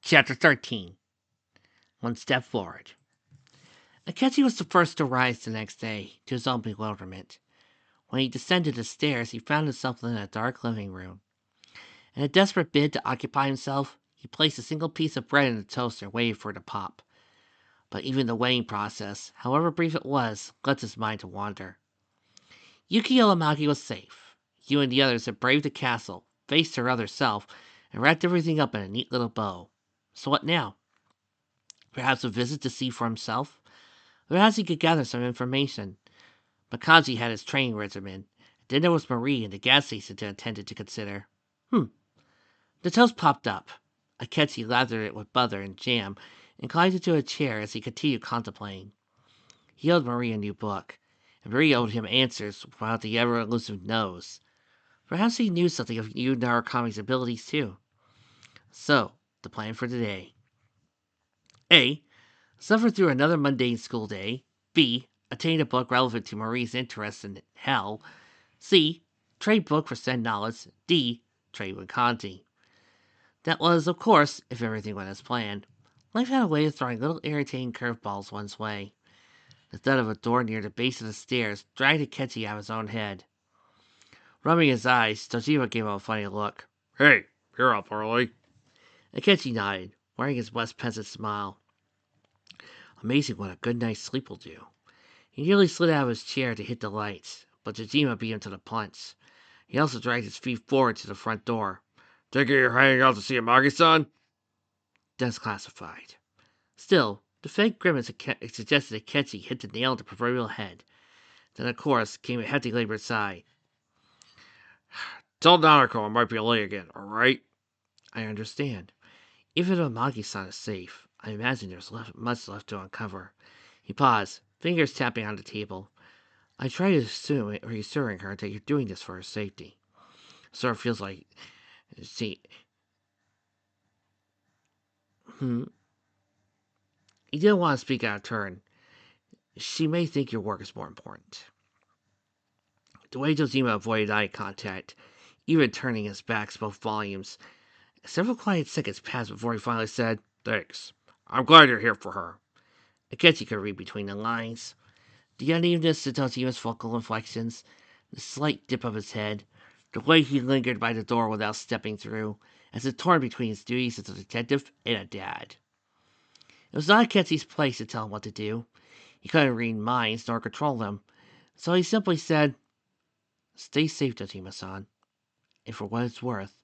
Chapter 13. One Step Forward. Akechi was the first to rise the next day, to his own bewilderment. When he descended the stairs, he found himself in a dark living room. In a desperate bid to occupy himself, he placed a single piece of bread in the toaster and waited for it to pop. But even the waiting process, however brief it was, led his mind to wander. Yuki Ilamaki was safe. You and the others had braved the castle, faced her other self, and wrapped everything up in a neat little bow. So what now? Perhaps a visit to see for himself? Perhaps he could gather some information. Makaji had his training regimen. Then there was Marie and the gas station to attend to consider. The toast popped up. Akechi lathered it with butter and jam and climbed into a chair as he continued contemplating. He owed Marie a new book, and Marie owed him answers about the ever-elusive nose. Perhaps he knew something of Yu Narakami's abilities too. So, the plan for today. A. Suffer through another mundane school day. B. Attain a book relevant to Marie's interest in hell. C. Trade book for said knowledge. D. Trade with Kanji. That was, of course, if everything went as planned. Life had a way of throwing little irritating curveballs one's way. The thud of a door near the base of the stairs dragged Akechi out of his own head. Rubbing his eyes, Tojima gave him a funny look. Hey, you're up early. Akechi nodded, wearing his West Peasant smile. Amazing what a good night's sleep will do. He nearly slid out of his chair to hit the lights, but Tojima beat him to the punch. He also dragged his feet forward to the front door. Thinking you're hanging out to see Amagi-san? That's classified. Still, the faint grimace suggested Akechi hit the nail on the proverbial head. Then, of course, came a hefty labored sigh. Tell Nanako I might be late again, alright? I understand. Even if Amagi-san is safe, I imagine there's much left to uncover. He paused, fingers tapping on the table. I try reassuring her that you're doing this for her safety. Sort of feels like... See... He didn't want to speak out of turn. She may think your work is more important. The way Tojima avoided eye contact, even turning his back, spoke volumes. Several quiet seconds passed before he finally said, Thanks. I'm glad you're here for her. Akechi could read between the lines. The unevenness to Tojima's vocal inflections, the slight dip of his head, the way he lingered by the door without stepping through, as if torn between his duties as a detective and a dad. It was not Akechi's place to tell him what to do. He couldn't read minds nor control them, so he simply said, Stay safe, Tojima-san. And for what it's worth...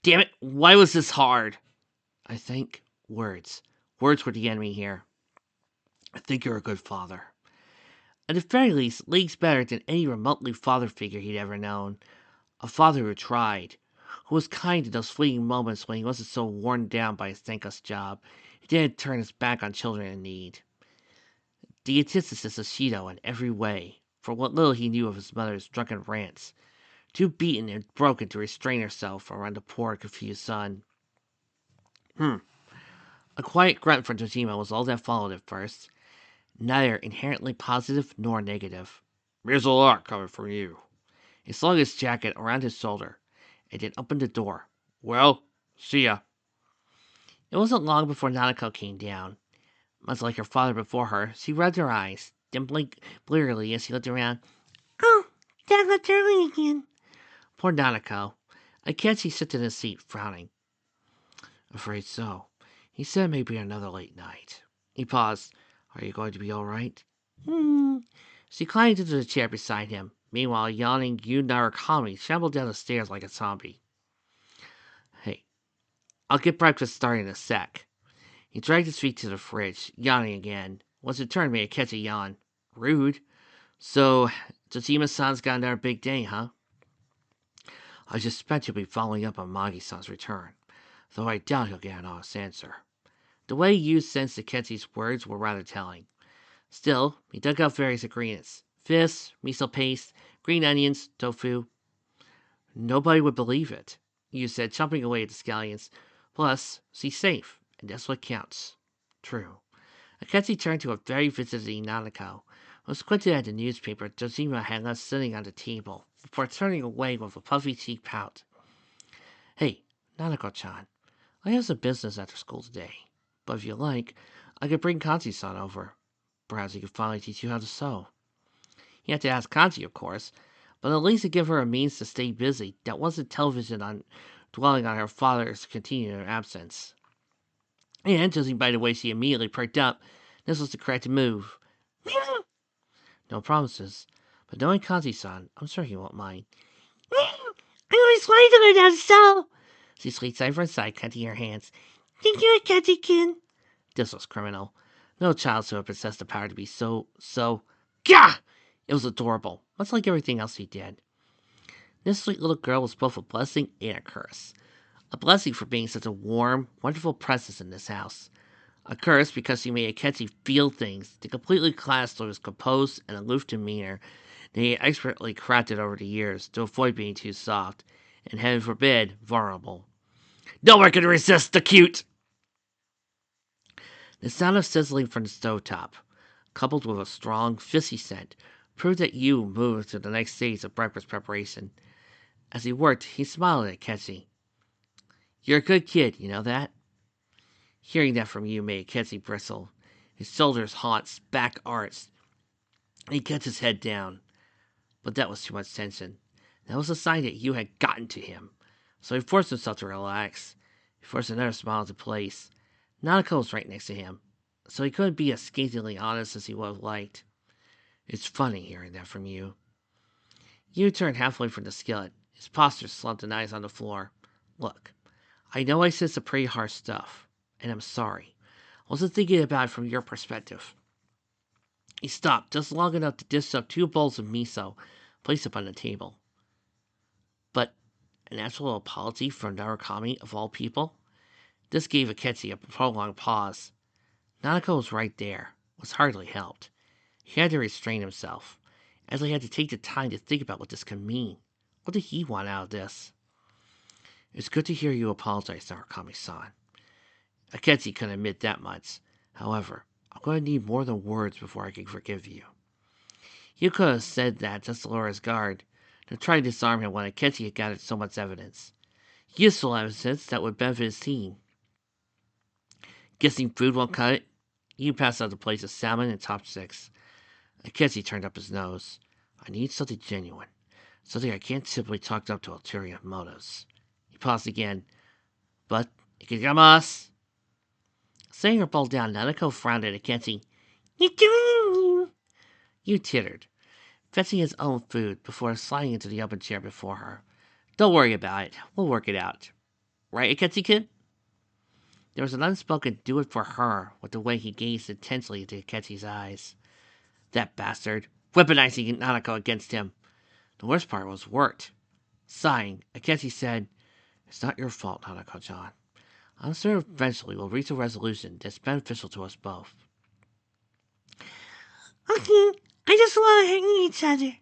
Damn it, why was this hard? I think words. Words were the enemy here. I think you're a good father. At the very least, leagues better than any remotely father figure he'd ever known. A father who tried, who was kind in those fleeting moments when he wasn't so worn down by his thankless job, he didn't turn his back on children in need. The antithesis of Shido in every way, for what little he knew of his mother's drunken rants, too beaten and broken to restrain herself around the poor, confused son. A quiet grunt from Tojima was all that followed at first, neither inherently positive nor negative. Here's a lot coming from you. He slung his jacket around his shoulder, and then opened the door. Well, see ya. It wasn't long before Nanako came down. Much like her father before her, she rubbed her eyes, then blinked blearily as she looked around. Oh, Dad left early again. Poor Nanako. Akechi sat in his seat, frowning. Afraid so. He said maybe another late night. He paused. Are you going to be all right? She climbed into the chair beside him. Meanwhile, yawning Yu Narakami shambled down the stairs like a zombie. Hey, I'll get breakfast started in a sec. He dragged his feet to the fridge, yawning again. Once it turned, made a catchy yawn. Rude. So, Tojima-san's got another big day, huh? I suspect he'll be following up on Magi-san's return, though I doubt he'll get an honest answer. The way Yu sensed Akechi's words were rather telling. Still, he dug out various ingredients. Fish, miso paste, green onions, tofu. Nobody would believe it, Yu said, chomping away at the scallions. Plus, she's safe, and that's what counts. True. Akechi turned to a very visiting Nanako, who squinted at the newspaper Tojima had left sitting on the table, before turning away with a puffy cheek pout. Hey, Nanako-chan, I have some business after school today, but if you like, I could bring Kanji-san over. Perhaps he could finally teach you how to sew. You have to ask Kanji, of course, but at least to give her a means to stay busy that wasn't television on dwelling on her father's continued absence. And, judging by the way she immediately perked up, this was the correct move. No promises, but knowing Kanji-san, I'm sure he won't mind. I always wanted to learn how to sew. She slid side for side, cutting her hands. Thank you, Kanji-kin. This was criminal. No child should have possessed the power to be so. Gah! It was adorable, much like everything else he did. This sweet little girl was both a blessing and a curse. A blessing for being such a warm, wonderful presence in this house. A curse because she made Akechi feel things to completely clash through his composed and aloof demeanor that he had expertly crafted over the years to avoid being too soft, and heaven forbid, vulnerable. No one can resist the cute! The sound of sizzling from the stovetop, coupled with a strong, fishy scent, proved that Yu moved to the next stage of breakfast preparation. As he worked, he smiled at Akechi. You're a good kid, you know that? Hearing that from Yu made Akechi bristle. His shoulders haunts, back arched. He kept his head down. But that was too much tension. That was a sign that Yu had gotten to him. So he forced himself to relax. He forced another smile into place. Nanako was right next to him, so he couldn't be as scathingly honest as he would have liked. It's funny hearing that from you. Yu turned halfway from the skillet, his posture slumped and eyes on the floor. Look, I know I said some pretty harsh stuff, and I'm sorry. I wasn't thinking about it from your perspective. He stopped just long enough to dish up 2 bowls of miso, placed upon the table. But an actual apology from Narukami, of all people? This gave Akechi a prolonged pause. Nanako was right there, was hardly helped. He had to restrain himself, as he had to take the time to think about what this could mean. What did he want out of this? It's good to hear you apologize, Narukami-san. Akechi couldn't admit that much. However, I'm going to need more than words before I can forgive you. You could have said that just to lower his guard, to try to disarm him when Akechi had gathered so much evidence. Useful evidence that would benefit his team. Guessing food won't cut it? You passed out the plates of salmon and chopsticks. Akechi turned up his nose. I need something genuine. Something I can't simply chalk up to ulterior motives. He paused again. But, ikigamasu! Setting her bowl down, Nanako frowned at Akechi. You tittered, fetching his own food before sliding into the open chair before her. Don't worry about it. We'll work it out. Right, Akechi-kid? There was an unspoken do it for her with the way he gazed intensely into Akechi's eyes. That bastard, weaponizing Nanako against him. The worst part was worked. Sighing, Akechi said, It's not your fault, Nanako-chan. I'm sure eventually we'll reach a resolution that's beneficial to us both. Okay, I just want to hang each other.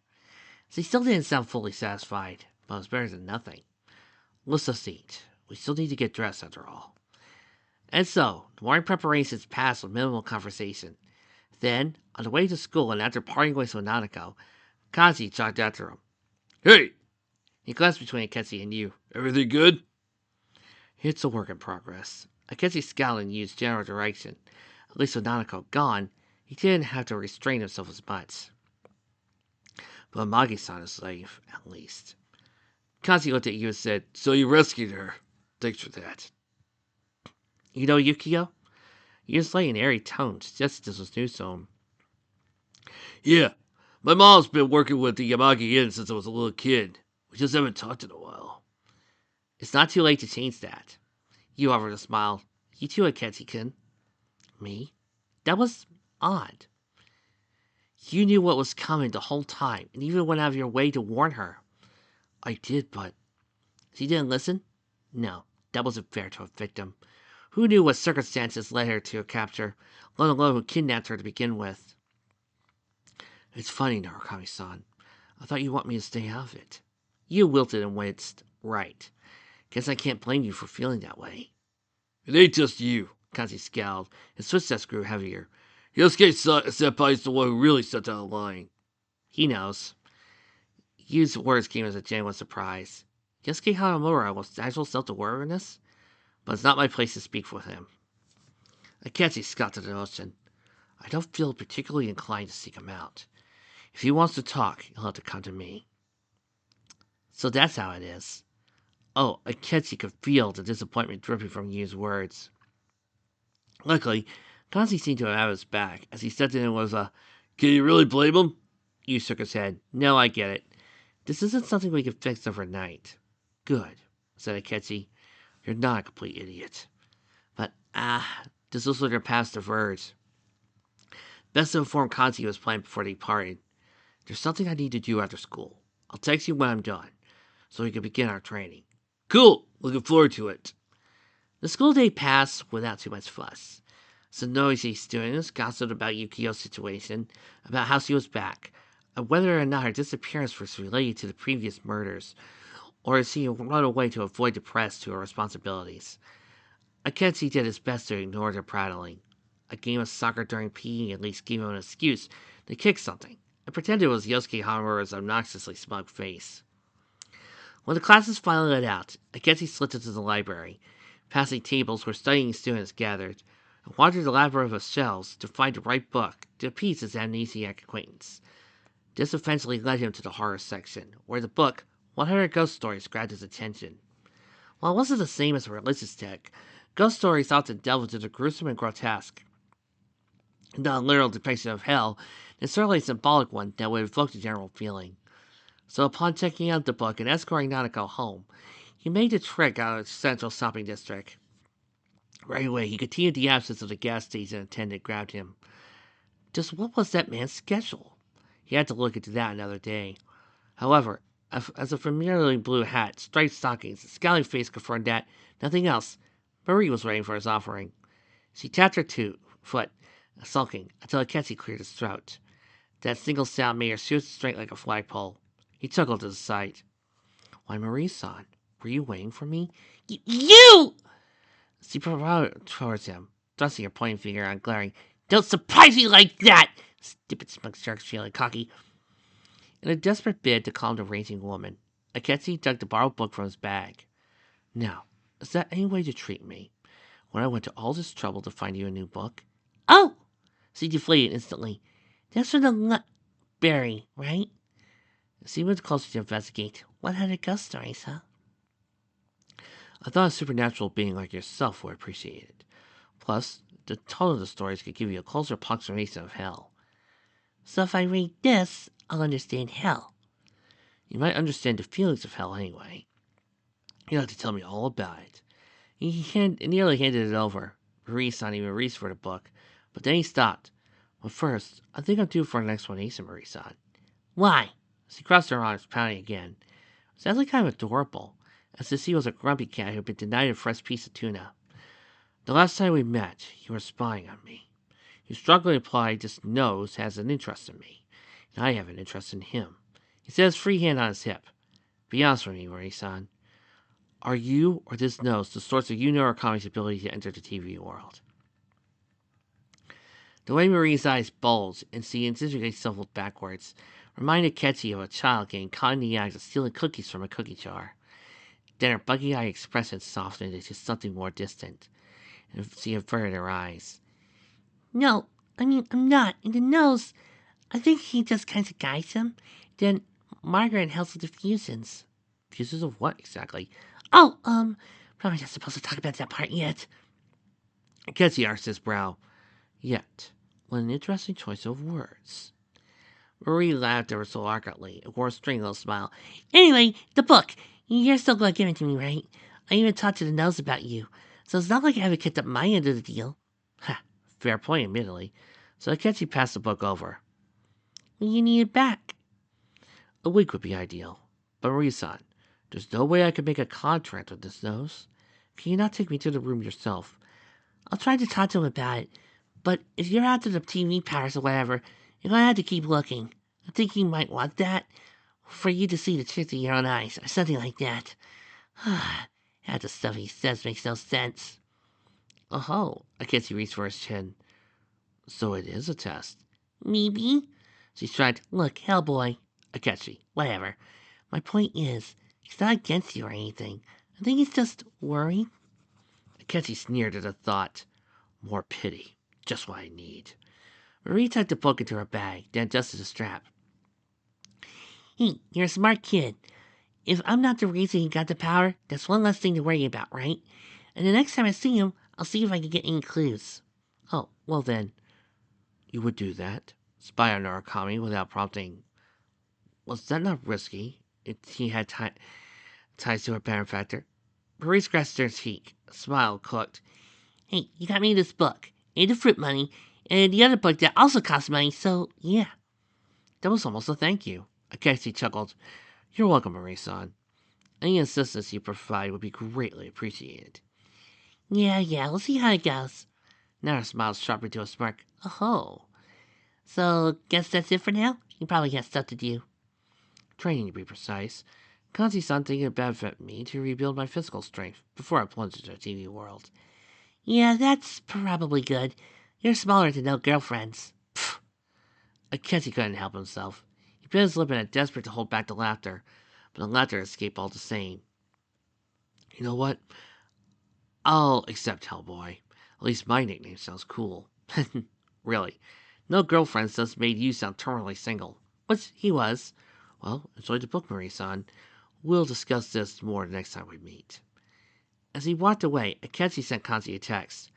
She still didn't sound fully satisfied, but it was better than nothing. Let's just eat. We still need to get dressed after all. And so, the morning preparations passed with minimal conversation. Then, on the way to school and after parting ways with Nanako, Kaji jogged after him. Hey! He glanced between Akechi and Yu. Everything good? It's a work in progress. Akechi scowled in Yu's general direction. At least with Nanako gone, he didn't have to restrain himself as much. But Magi-san is safe, at least. Kaji looked at Yu and said, So you rescued her. Thanks for that. You know Yukio? Yu's light and airy tone suggested this was news to him. Yeah, my mom's been working with the Yamagi Inn since I was a little kid. We just haven't talked in a while. It's not too late to change that. Yu offered a smile. You too, Akechi-kun. Me? That was odd. You knew what was coming the whole time, and even went out of your way to warn her. I did, but... She didn't listen? No, that wasn't fair to a victim. Who knew what circumstances led her to a capture, let alone who kidnapped her to begin with? It's funny, Narukami-san. I thought you want me to stay out of it. You wilted and winced. Right. Guess I can't blame you for feeling that way. It ain't just you. Kazi scowled. His footsteps grew heavier. Yosuke Senpai's the one who really set down the line. He knows. Yu's words came as a genuine surprise. Yosuke Hanamura was actual self-awareness? but it's not my place to speak for him. Akechi scoffed at the notion. I don't feel particularly inclined to seek him out. If he wants to talk, he'll have to come to me. So that's how it is. Oh, Akechi could feel the disappointment dripping from Yu's words. Luckily, Kanzi seemed to have his back, as he stepped in and was Can you really blame him? Yu shook his head. No, I get it. This isn't something we can fix overnight. Good, said Akechi. You're not a complete idiot. But, this was their past diverge. Best to inform Kanzi of his plan before they parted. There's something I need to do after school. I'll text you when I'm done, so we can begin our training. Cool. Looking forward to it. The school day passed without too much fuss. Some noisy students gossiped about Yukio's situation, about how she was back, and whether or not her disappearance was related to the previous murders, or if she had run away to avoid the press to her responsibilities. Akechi did his best to ignore their prattling. A game of soccer during PE at least gave him an excuse to kick something, and pretended it was Yosuke Hamura's obnoxiously smug face. When the classes finally let out, Akechi slipped into the library, passing tables where studying students gathered, and wandered the labyrinth of shelves to find the right book to appease his amnesiac acquaintance. This eventually led him to the horror section, where the book, 100 Ghost Stories, grabbed his attention. While it wasn't the same as a religious text, ghost stories often delved into the gruesome and grotesque. Not a literal depiction of hell, and certainly a symbolic one that would evoke the general feeling. So upon checking out the book and escorting Nanako home, he made the trek out of the central shopping district. Right away, he continued the absence of the gas station attendant grabbed him. Just what was that man's schedule? He had to look into that another day. However, as a familiarly blue hat, striped stockings, and scowling face confirmed that, nothing else, Marie was waiting for his offering. She tapped her foot, sulking, until Akechi cleared his throat. That single sound made her shoot straight like a flagpole. He chuckled to the side. Why, Marie-san, were you waiting for me? You! She provoked towards him, thrusting her pointing finger out, glaring. Don't surprise me like that! Stupid smug sharks feeling cocky. In a desperate bid to calm the raging woman, Akechi dug the borrowed book from his bag. Now, is that any way to treat me? When I went to all this trouble to find you a new book? Oh! She deflated instantly. That's from the Barry, right? She went closer to investigate. What had a ghost stories, huh? I thought a supernatural being like yourself would appreciate it. Plus, the tone of the stories could give you a closer approximation of hell. So if I read this, I'll understand hell. You might understand the feelings of hell anyway. You have to tell me all about it. He nearly handed it over. Marie-san even reached for the book, but then he stopped. But first, I think I'm due for an explanation, Marie-san. Why? She crossed her arms, pouting again. Sounded kind of adorable, as if he was a grumpy cat who had been denied a fresh piece of tuna. The last time we met, you were spying on me. You strongly implied this nose has an interest in me, and I have an interest in him. He set his free hand on his hip. Be honest with me, Marie-san. Are you or this nose the source of Yuno Akami's ability to enter the TV world? The way Marie's eyes bulged and she instinctively shuffled backwards reminded Ketchy of a child getting caught in the act of stealing cookies from a cookie jar. Then her buggy-eyed expression softened into something more distant, and she averted her eyes. No, I'm not. In the nose, I think he just kind of guides him. Then Margaret helps with the fusions. Fusions of what, exactly? Oh, probably not supposed to talk about that part yet. Ketchy arched his brow. Yet, what an interesting choice of words. Marie laughed ever so awkwardly and wore a strange little smile. Anyway, the book. You're still going to give it to me, right? I even talked to the nose about you, so it's not like I haven't kept up my end of the deal. Ha, fair point, admittedly. So Akechi passed the book over. Well, you need it back. A week would be ideal. But Marie-san, there's no way I could make a contract with this nose. Can you not take me to the room yourself? I'll try to talk to him about it, but if you're out to the TV powers or whatever, you're gonna have to keep looking. I think he might want that, for you to see the truth with your own eyes, or something like that. Half the stuff he says makes no sense. Oh, Akechi reached for his chin. So it is a test. Maybe. She tried. Look, Hellboy. Akechi, whatever. My point is, he's not against you or anything. I think he's just worried. Akechi sneered at the thought. More pity. Just what I need. Marie tucked the book into her bag, then adjusted the strap. Hey, you're a smart kid. If I'm not the reason he got the power, that's one less thing to worry about, right? And the next time I see him, I'll see if I can get any clues. Oh, well then. You would do that? Spy on Murakami without prompting. Was that not risky? If he had ties to her benefactor. Marie scratched her cheek, smiled, clucked. Hey, you got me this book, and the fruit money, and the other book that also costs money, so yeah. That was almost a thank you. Akechi chuckled. You're welcome, Marie-san. Any assistance you provide would be greatly appreciated. Yeah, we'll see how it goes. Nara smiled sharply to a smirk. Oh. So, guess that's it for now? You probably got stuff to do. Training, to be precise. Kanji-san thinking it benefit me to rebuild my physical strength before I plunge into the TV world. Yeah, that's probably good. You're smaller to no girlfriends. Pfft. Akechi couldn't help himself. He bit his lip in a desperate to hold back the laughter, but the laughter escaped all the same. You know what? I'll accept Hellboy. At least my nickname sounds cool. Really. No girlfriends thus made you sound terminally single. Which he was. Well, enjoy the book, Marie-san. We'll discuss this more the next time we meet. As he walked away, Akechi sent Kanji a text.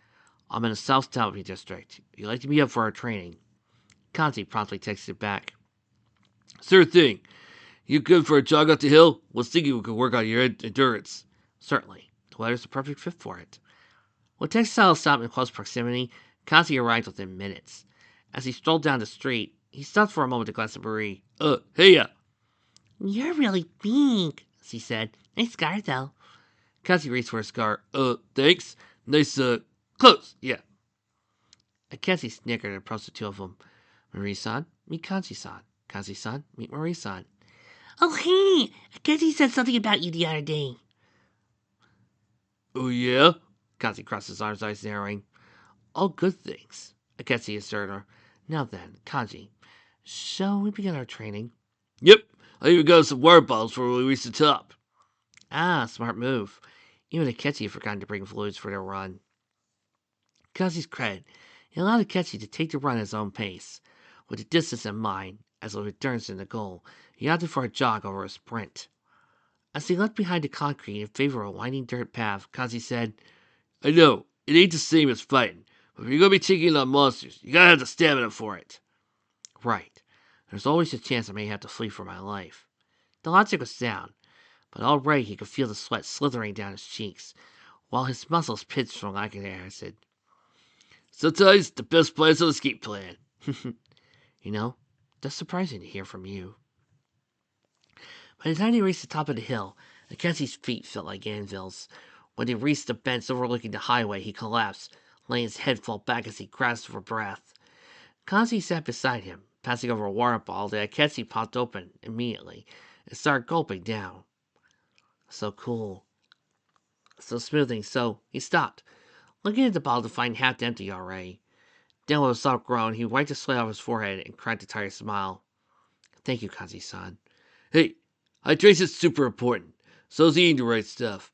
I'm in the South Talby district. You'd like to meet up for our training. Kanji promptly texted back. Sure thing. You good for a jog up the hill? Was thinking we could work on your endurance. Certainly. The weather's the perfect fit for it. With textile stopped in close proximity, Kanji arrived within minutes. As he strolled down the street, he stopped for a moment to glance at Marie. Hey ya. You're really big, she said. Nice scar, though. Kanji reached for a scar. Thanks. Nice, clothes. Yeah. Akechi snickered and approached the two of them. Marie-san, meet Kanji-san. Kanji-san, meet Marie-san. Oh, hey! Akechi said something about you the other day. Oh, yeah? Kanji crossed his arms, eyes narrowing. All good things, Akechi assured her. Now then, Kanji, shall we begin our training? Yep. I even got some water bottles before we reach the top. Ah, smart move. Even Akechi had forgotten to bring fluids for their run. Kanji's credit, he allowed Akechi to take the run at his own pace. With the distance in mind, as it returns to the goal, he opted for a jog over a sprint. As he left behind the concrete in favor of a winding dirt path, Kanji said, I know, it ain't the same as fighting, but if you're gonna be taking on monsters, you gotta have the stamina for it. Right. There's always a chance I may have to flee for my life. The logic was sound, but already he could feel the sweat slithering down his cheeks, while his muscles pinched from lack of acid. Sometimes the best plan's an escape plan. You know, that's surprising to hear from you. By the time he reached the top of the hill, Akechi's feet felt like anvils. When he reached the bench overlooking the highway, he collapsed, letting his head fall back as he grasped for breath. Kanji sat beside him, passing over a water bottle that Akechi popped open immediately and started gulping down. So cool. So smoothing, so he stopped, looking at the bottle to find half empty already. Then with a soft groan, he wiped the sweat off his forehead and cracked a tired smile. Thank you, Kanji-san. Hey, hydration's super important. So's eating the right stuff.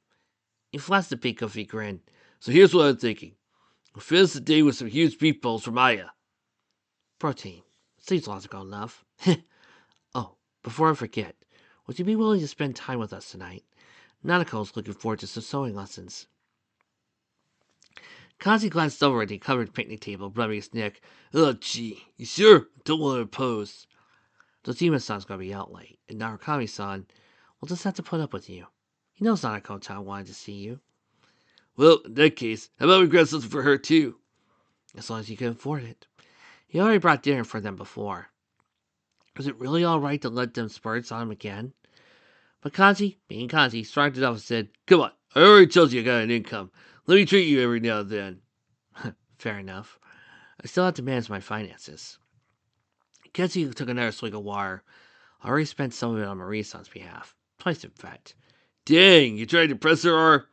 He flashed a big goofy grin. So here's what I'm thinking. We'll finish the day with some huge beef balls from Aya. Protein. Seems logical enough. Oh, before I forget, would you be willing to spend time with us tonight? Nanako's looking forward to some sewing lessons. Kanji glanced over at the covered picnic table, rubbing his neck. Oh, gee. You sure? Don't want to oppose. Dojima-san's gonna be out late, and Narukami-san will just have to put up with you. He knows Nanako-chan wanted to see you. Well, in that case, how about we grab something for her, too? As long as you can afford it. He already brought dinner for them before. Was it really alright to let them spurts on him again? But Kanji, being Kanji, shrugged it off and said, Come on. I already told you I got an income. Let me treat you every now and then. fair enough. I still have to manage my finances. Kanji took another swig of water. I already spent some of it on Marie-san's behalf. Twice, in fact. Dang, you trying to press her, or?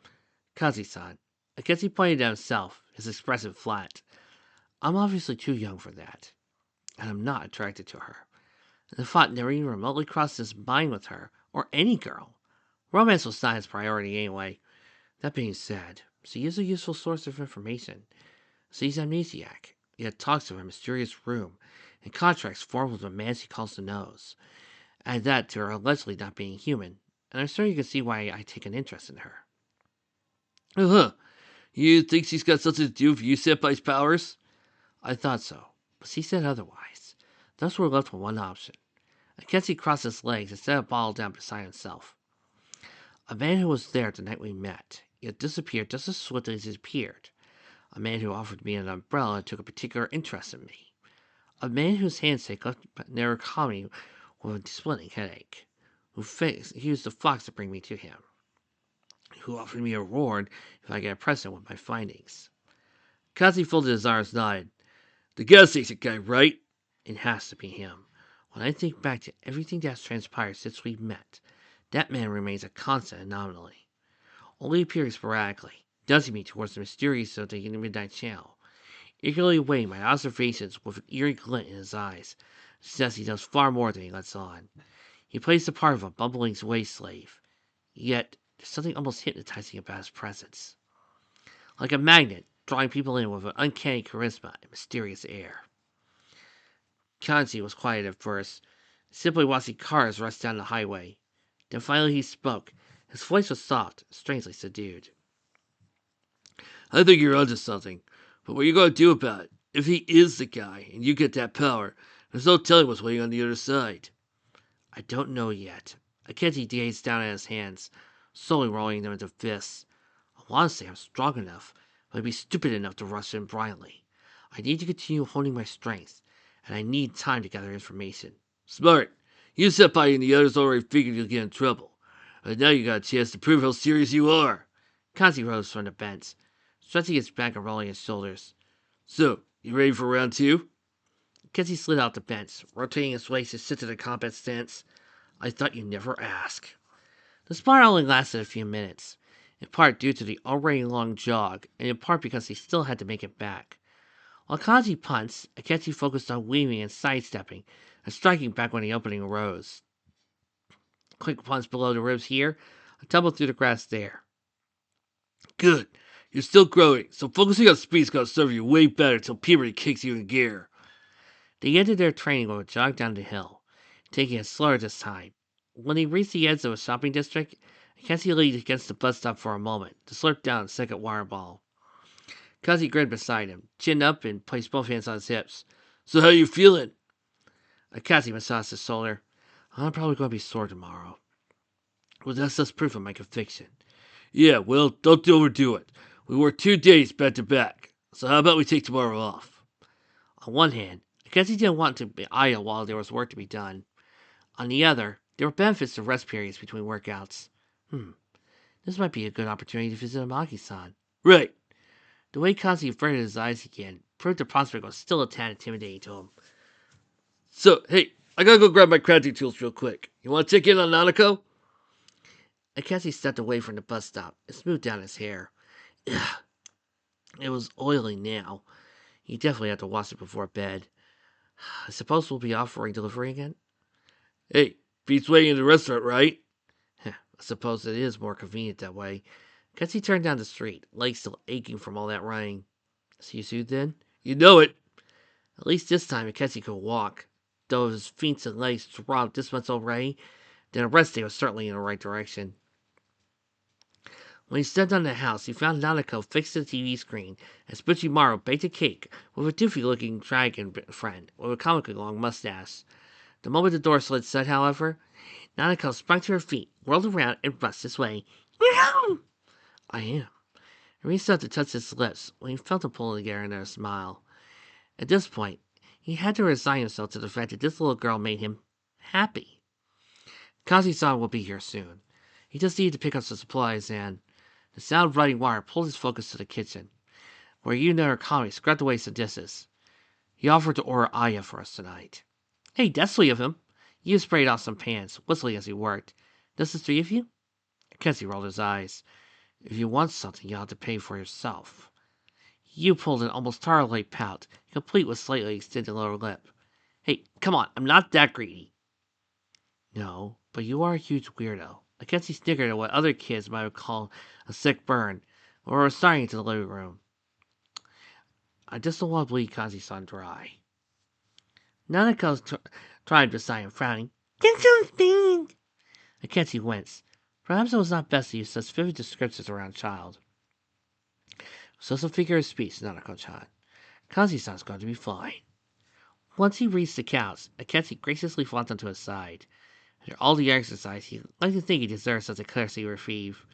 Kanji-san. Kanji pointed at himself, his expression flat. I'm obviously too young for that. And I'm not attracted to her. The thought never even remotely crossed his mind with her, or any girl. Romance was not his priority anyway. That being said, So he is a useful source of information. So he's amnesiac, yet talks of a mysterious room, and contracts formed with a man she calls the Nose. Add that to her allegedly not being human, and I'm sure you can see why I take an interest in her. Uh huh. You think she's got something to do with you Senpai's powers? I thought so, but she said otherwise. Thus we're left with one option. Akechi crossed his legs and sat a bottle down beside himself. A man who was there the night we met, yet disappeared just as swiftly as he appeared. A man who offered me an umbrella and took a particular interest in me. A man whose handshake left Narukami with a splitting headache. He used the fox to bring me to him. Who offered me a reward if I get a present with my findings. Kazi folded his arms, nodded. The gas station guy, right? It has to be him. When I think back to everything that's transpired since we met, that man remains a constant anomaly. Only appearing sporadically, nudging me towards the mysterious of the midnight channel, eagerly weighing my observations with an eerie glint in his eyes, says he does far more than he lets on. He plays the part of a bumbling waste slave, yet there's something almost hypnotizing about his presence. Like a magnet, drawing people in with an uncanny charisma and mysterious air. Kanji was quiet at first, simply watching cars rush down the highway. Then finally he spoke. His voice was soft, strangely subdued. I think you're onto something. But what are you going to do about it? If he is the guy, and you get that power, there's no telling what's waiting on the other side. I don't know yet. Akechi gazed down at his hands, slowly rolling them into fists. I want to say I'm strong enough, but I'd be stupid enough to rush in blindly. I need to continue honing my strength, and I need time to gather information. Smart. You Senpai and the others already figured you'll get in trouble. But now you got a chance to prove how serious you are. Kanji rose from the bench, stretching his back and rolling his shoulders. So, you ready for round two? Akechi slid out the bench, rotating his waist to sit to the combat stance. I thought you'd never ask. The spar only lasted a few minutes, in part due to the already long jog, and in part because he still had to make it back. While Kanji punts, Akechi focused on weaving and sidestepping, and striking back when the opening arose. Quick punch below the ribs here, a tumble through the grass there. Good. You're still growing, so focusing on speed is going to serve you way better till puberty kicks you in gear. They ended their training with a jog down the hill, taking it slower this time. When they reached the edge of a shopping district, Akechi leaned against the bus stop for a moment to slurp down a second water ball. Kazi grinned beside him, chin up, and placed both hands on his hips. So how you feeling? Kazi massaged his shoulder. I'm probably going to be sore tomorrow. Well, that's just proof of my conviction. Yeah, well, don't overdo it. We worked 2 days back to back, so how about we take tomorrow off? On one hand, Kazi didn't want to be idle while there was work to be done. On the other, there were benefits to rest periods between workouts. This might be a good opportunity to visit Amagi-san. Right. The way Kazi averted his eyes again proved the prospect was still a tad intimidating to him. So, hey, I gotta go grab my crafting tools real quick. You wanna check in on Nanako? Kazi stepped away from the bus stop and smoothed down his hair. It was oily now. He definitely had to wash it before bed. I suppose we'll be offering delivery again? Hey, beats waiting in the restaurant, right? I suppose it is more convenient that way. Kazi turned down the street, legs still aching from all that running. See you soon, then? You know it. At least this time Kazi could walk. Though if his feet and legs throbbed this much already, then a rest day was certainly in the right direction. When he stepped on the house, he found Nanako fixed to the TV screen as Buchimaru baked a cake with a doofy-looking dragon friend with a comically long mustache. The moment the door slid shut, however, Nanako sprang to her feet, whirled around, and rushed this way. I am. He reached out to touch his lips when he felt him pulling together in a smile. At this point, he had to resign himself to the fact that this little girl made him happy. Kazi-san will be here soon. He just needed to pick up some supplies, and the sound of running water pulled his focus to the kitchen, where Narukami scrubbed away some dishes. He offered to order Aya for us tonight. Hey, that's 3 of him. You sprayed off some pans, whistling as he worked. This is 3 of you? Kenzie rolled his eyes. If you want something, you'll have to pay for yourself. You pulled an almost tar-like pout, complete with slightly extended lower lip. Hey, come on, I'm not that greedy. No, but you are a huge weirdo. Kenzie snickered at what other kids might have called a sick burn, We're starting into the living room. I just don't want to bleed Kazi-san dry. Nanako tried beside him, frowning. That's so bad. Akechi winced. Perhaps it was not best to use such vivid descriptions around a child. So it's a figure of speech, Nanako-chan. Kazi-san's going to be fine. Once he reached the couch, Akechi graciously flopped onto his side. After all the exercise, he liked to think he deserved such a courtesy reprieve.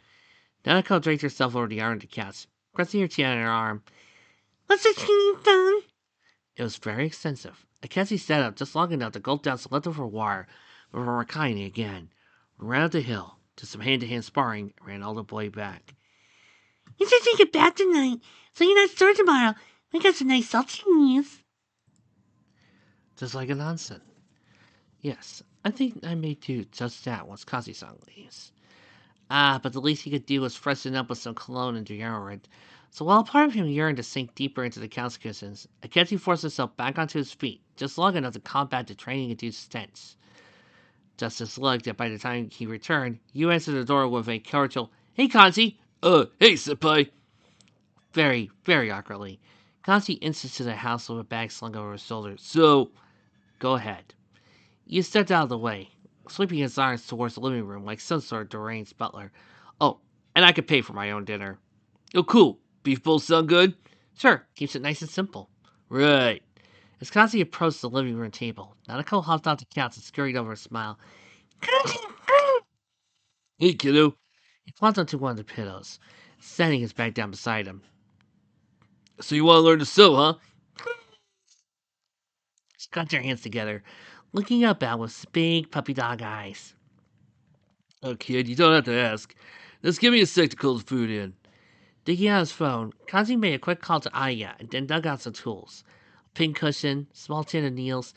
Nanako draped herself over the arm of the couch, pressing her chin on her arm. What's the training done? It was very extensive. Akechi sat up just long enough to gulp down some leftover water before reclining again. We ran up the hill, to some hand-to-hand sparring, and ran all the way back. You should take a bath tonight, so you're not sore tomorrow. We got some nice salty knees. Just like an onsen. Yes, I think I may do just that once Kazi-san leaves. But the least he could do was freshen up with some cologne and deodorant. So while part of him yearned to sink deeper into the couch cushions, Akechi forced himself back onto his feet, just long enough to combat the training-induced stench. Just as luck that by the time he returned, you answered the door with a cordial, Hey Kazi! Hey, senpai. Very, very awkwardly. Kazi insisted to the house with a bag slung over his shoulders. So, Go ahead. You stepped out of the way, sweeping his arms towards the living room like some sort of deranged butler. Oh, and I could pay for my own dinner. oh, cool. Beef bowls sound good? Sure, keeps it nice and simple. Right. As Kazi approached the living room table, Nanako hopped off the couch and scurried over a smile. Hey, kiddo. He plumped onto one of the pillows, setting his bag down beside him. So you want to learn to sew, huh? She got their hands together, looking up at him with big puppy dog eyes. Oh, kid, you don't have to ask. Just give me a sec to cool the food in. Digging out his phone, Kazi made a quick call to Aya and then dug out some tools. A pin cushion, small tin of needles,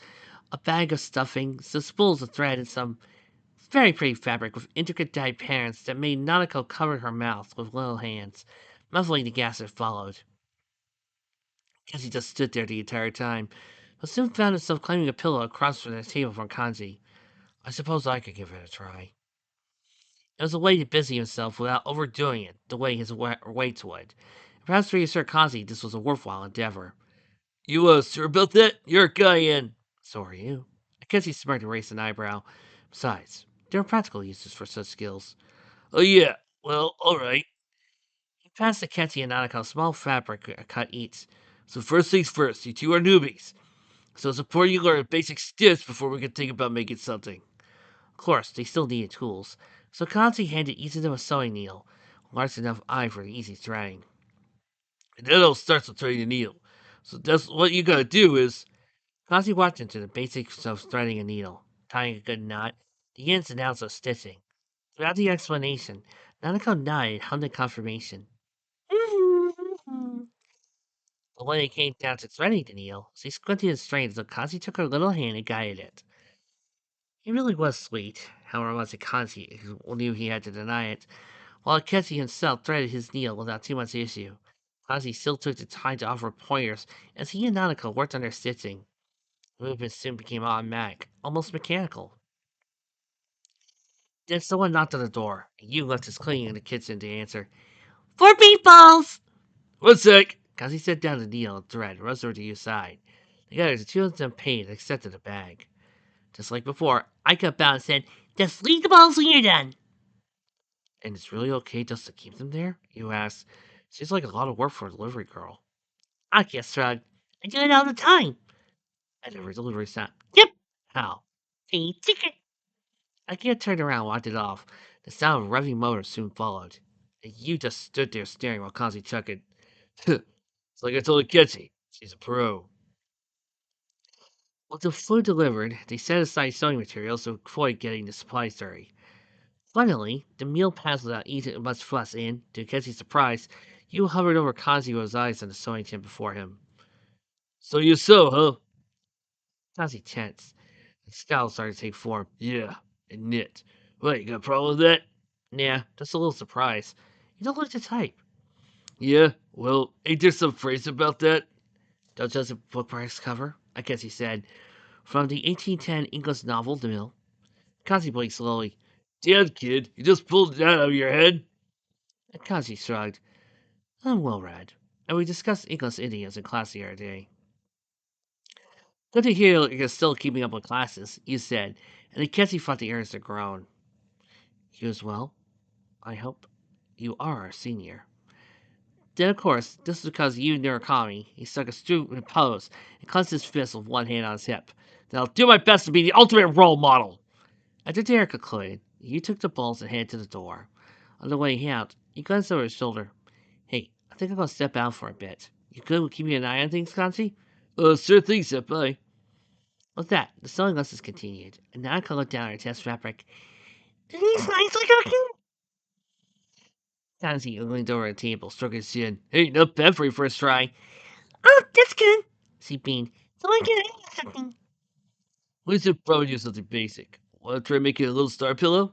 a bag of stuffing, some spools of thread, and some very pretty fabric with intricate dyed patterns that made Nanako cover her mouth with little hands, muffling the gas that followed. Kazi just stood there the entire time, but soon found himself claiming a pillow across from the table from Kanji. I suppose I could give it a try. It was a way to busy himself without overdoing it the way his weights would. Perhaps to reassure Kazi this was a worthwhile endeavor. You, sure about that? You're a guy in. So are you. Akechi smirked and raised an eyebrow. Besides, there are practical uses for such skills. Oh, yeah. Well, alright. He passed Akechi and Nanako a small fabric cut each. So first things first, you two are newbies. So it's important you learn basic steps before we can think about making something. Of course, they still needed tools, so Kanji handed each of them a sewing needle, a large enough eye for easy threading. And that all starts with threading the needle. So that's what you gotta do is, Kanji walked into the basics of threading a needle, tying a good knot, the ins and outs of stitching. Throughout the explanation, Nanako nodded, hummed in confirmation. But when it came down to threading the needle, she squinted and strained until Kanji took her little hand and guided it. He really was sweet, however much Kanji who knew he had to deny it, while Akechi himself threaded his needle without too much issue. Kanji still took the time to offer pointers as he and Nanako worked on their stitching. The movement soon became automatic, almost mechanical. Then someone knocked on the door, and Yu left his cleaning in the kitchen to answer. For meatballs! one sec. Kazi set down the needle and thread and rushed over to Yu's side. Together, the two of them paid and accepted the bag. Just like before, I got out and said, just leave the balls when you're done. And it's really okay just to keep them there? You asked. Seems like a lot of work for a delivery girl. I just shrugged. I do it all the time. And the delivery stopped. Yep. How? A ticket. I turned around and walked it off. The sound of a revving motor soon followed. And you just stood there staring while Kazi chuckled. It's like I told Ketchy. She's a pro. With the food delivered, they set aside sewing materials to avoid getting the supplies dirty. Finally, the meal passed without eating much fuss, and, to Ketchy's surprise, you hovered over Kazi with his eyes on the sewing tin before him. So you sew, huh? Kazi tensed. The scowl started to take form. Yeah, and knit. What, you got a problem with that? Nah, just a little surprise. You don't look the type. Yeah, well, ain't there some phrase about that? Don't judge a book by its cover, I guess he said. From the 1810 English novel, The Mill. Kazi blinked slowly. Damn, kid, you just pulled that out of your head? Kazi shrugged. I'm well read, and we discussed English idioms in class the other day. Good to hear you're still keeping up with classes, you said, and Akechi fought the urge to groan. You as well? I hope. You are our senior. Then, of course, this is because you Murakami. He stuck a stupid pose and clenched his fist with one hand on his hip. Then I'll do my best to be the ultimate role model. After dinner concluded, you took the balls and headed to the door. On the way out, he glanced over his shoulder. Hey, I think I'm gonna step out for a bit. You good with keeping an eye on things, Kanji? Sure thing, senpai. With that, the sewing lessons continued, and Nanako looked down at her test fabric. Are these nicely cooking? Kanji leaned over the table, stroking his chin. Hey, not bad for your first try. Oh, that's good. She beamed. So I can eat something. We should probably do something basic. Want to try making a little star pillow?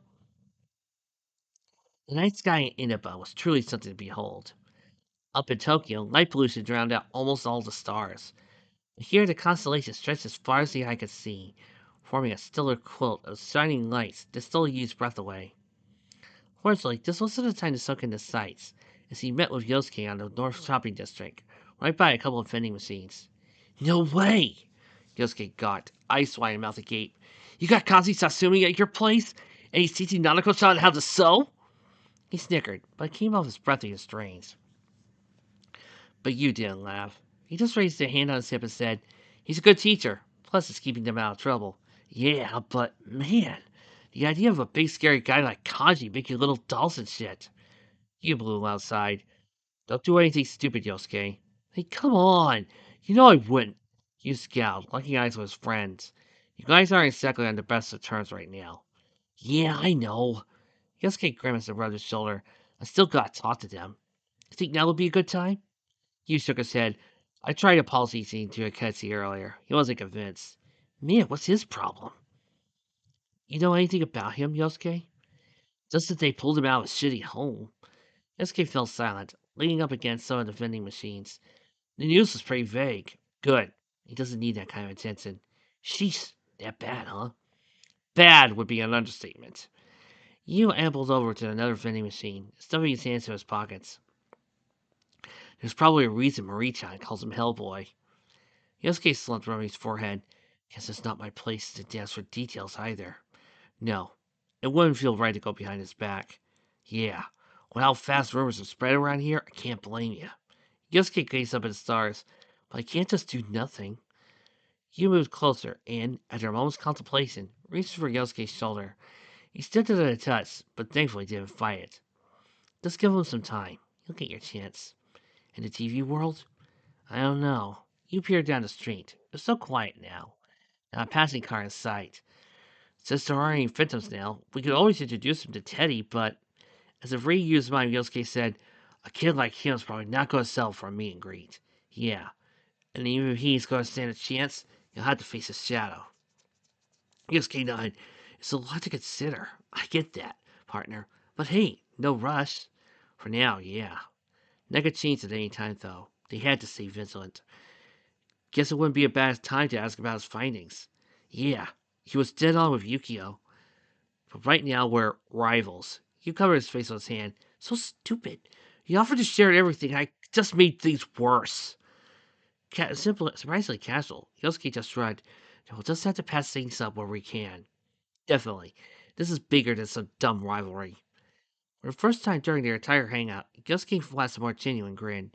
The night sky in Inaba was truly something to behold. Up in Tokyo, light pollution drowned out almost all the stars. But here the constellations stretched as far as the eye could see, forming a stellar quilt of shining lights that stole Yu's breath away. Fortunately, this wasn't the time to soak in the sights, as he met with Yosuke on the North Shopping District, right by a couple of vending machines. No way! Yosuke gawked, eyes wide and mouth agape. You got Kazi Sasumi at your place? And he's teaching Nanako-chan how to sew? He snickered, but came off his breathy and strains. But you didn't laugh. He just raised a hand on his hip and said, He's a good teacher, plus it's keeping them out of trouble. Yeah, but man, the idea of a big scary guy like Kanji making little dolls and shit. You blew outside. Don't do anything stupid, Yosuke. Hey, come on. You know I wouldn't. You scowled, locking eyes with his friends. You guys aren't exactly on the best of terms right now. Yeah, I know. Yosuke grimaced and rubbed his shoulder. I still gotta talk to them. You think now would be a good time? Yu shook his head. I tried apologizing to Akechi earlier. He wasn't convinced. Man, what's his problem? You know anything about him, Yosuke? Just that they pulled him out of a shitty home. Yosuke fell silent, leaning up against some of the vending machines. The news was pretty vague. Good. He doesn't need that kind of attention. Sheesh, that bad, huh? Bad would be an understatement. Yu ambled over to another vending machine, stuffing his hands in his pockets. There's probably a reason Marie-chan calls him Hellboy. Yosuke slumped rubbing his forehead. Guess it's not my place to ask for details either. No, it wouldn't feel right to go behind his back. Yeah, with how fast rumors have spread around here, I can't blame you. Yosuke gazed up at the stars, but I can't just do nothing. You moved closer and, after a moment's contemplation, reached for Yosuke's shoulder. He stepped at a touch, but thankfully didn't fight it. Just give him some time. You'll get your chance. In the TV world? I don't know. You peered down the street. It's so quiet now. Not a passing car in sight. Since there aren't any phantoms now, we could always introduce him to Teddy, but as a reused mime, Yosuke said, a kid like him's probably not going to sell for a meet and greet. Yeah, and even if he's going to stand a chance, he'll have to face his shadow. Yosuke nodded. It's a lot to consider. I get that, partner. But hey, no rush. For now, yeah. That could change at any time, though. They had to stay vigilant. Guess it wouldn't be a bad time to ask about his findings. Yeah, he was dead on with Yukio. But right now we're rivals. He covered his face with his hand. So stupid. He offered to share everything. I just made things worse. Simple, surprisingly casual. Yosuke just shrugged. We'll just have to patch things up where we can. Definitely. This is bigger than some dumb rivalry. For the first time during their entire hangout, Yosuke flashed a more genuine grin.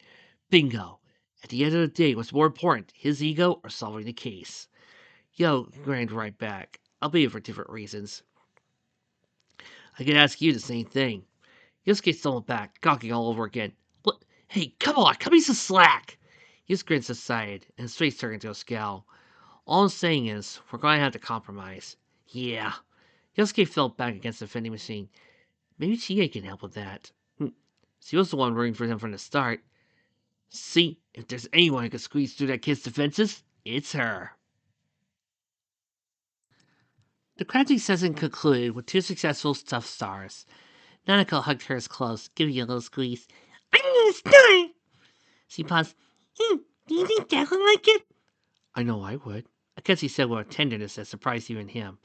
Bingo. At the end of the day, what's more important, his ego or solving the case? Yo grinned right back, albeit for different reasons. I could ask you the same thing. Yosuke stumbled back, gawking all over again. What? Hey, come on, cut me some slack! His grin subsided, and his face turned into a scowl. All I'm saying is, we're going to have to compromise. Yeah. Yosuke fell back against the vending machine. Maybe Chie can help with that. She was the one rooting for him from the start. See, if there's anyone who can squeeze through that kid's defenses, it's her. The crafting session concluded with two successful stuffed stars. Nanako hugged hers close, giving you a little squeeze. I need a star! She paused. Do you think Dad would like it? I know I would. Akechi said with a tenderness that surprised even him.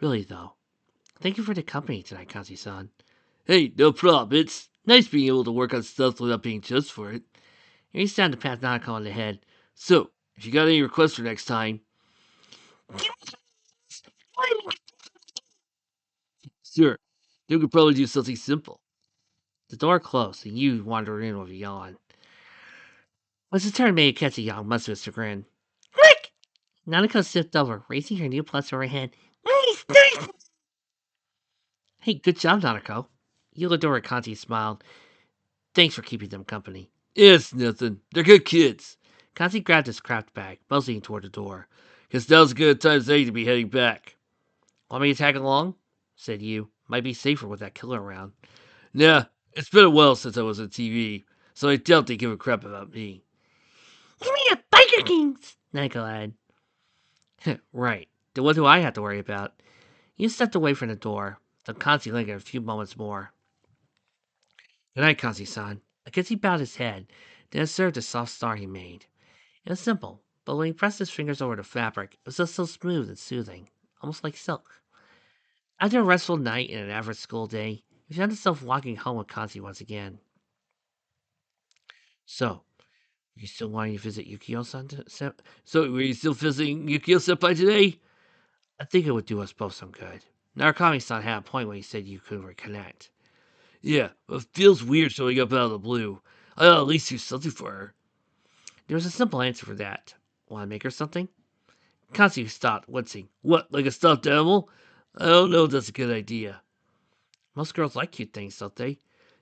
Really, though. Thank you for the company tonight, Kazi-san. Hey, no problem. It's nice being able to work on stuff without being judged for it. He reached down to pat Nanako on the head. So, if you got any requests for next time, sure, you could probably do something simple. The door closed, and Yu wandered in with a yawn. When his turn made Ketsu yawn, much to his chagrin. Quick! Nanako sipped over, raising her new plus over her head. Nice! Hey, good job, Nanako. Euladora Kanti smiled. Thanks for keeping them company. It's nothing. They're good kids. Kanti grabbed his craft bag, moseying toward the door. Guess now's as good a time as any to be heading back. Want me to tag along? Said Yu. Might be safer with that killer around. Nah, it's been a while since I was on TV, so I doubt they give a crap about me. Give me the Biker Kings! Nanako added. Right. Then what do I have to worry about? Yu stepped away from the door. The Kanzi lingered a few moments more. Good night, Kanzi-san. I guess he bowed his head, then observed the soft star he made. It was simple, but when he pressed his fingers over the fabric, it was just so smooth and soothing, almost like silk. After a restful night and an average school day, he found himself walking home with Kanzi once again. So, are you still wanting to visit Yukio-san? So, were you still visiting Yukio Senpai today? I think it would do us both some good. Narukami-san had a point when he said you could reconnect. Yeah, but it feels weird showing up out of the blue. I ought at least do something for her. There was a simple answer for that. Want to make her something? Kanzi stopped, wincing. What, like a stuffed animal? I don't know if that's a good idea. Most girls like cute things, don't they?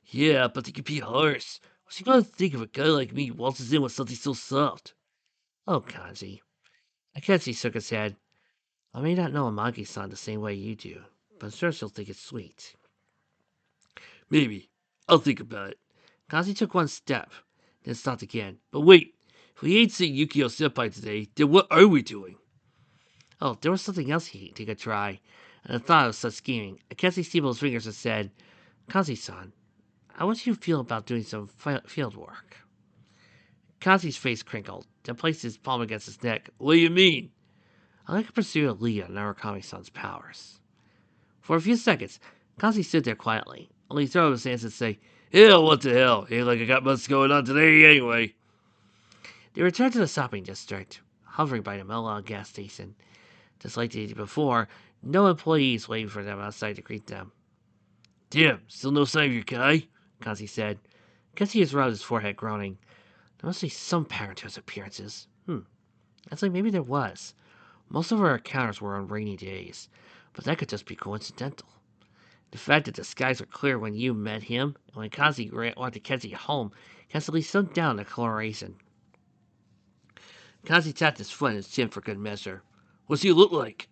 Yeah, but they can be harsh. What's she gonna think if a guy like me waltzes in with something so soft? Oh, Kanzi. Akechi shook his head. I may not know Amagi-san the same way you do, but I'm sure she'll think it's sweet. Maybe. I'll think about it. Kanzi took one step, then stopped again. But wait, if we ain't seeing Yukio Senpai today, then what are we doing? Oh, there was something else he could try, and the thought of such scheming. Akechi steamed his fingers and said, Kanzi-san, how would you feel about doing some field work? Kanzi's face crinkled, then placed his palm against his neck. What do you mean? I'd like to pursue a lead on Narukami-san's powers. For a few seconds, Kanzi stood there quietly, only throw up his hands and say, Hell, what the hell? Ain't like I got much going on today anyway. They returned to the shopping district, hovering by the Mellon gas station. Just like the day before, no employees waiting for them outside to greet them. Damn, still no sign of your guy? Kanzi said. Kanzi has rubbed his forehead, groaning. There must be some pattern to his appearances. Actually, maybe there was. Most of our encounters were on rainy days, but that could just be coincidental. The fact that the skies were clear when you met him, and when Kanzi wanted Kenzie home, casts at least some doubt on the coloration. Kanzi tapped his foot in his chin for good measure. What's he look like?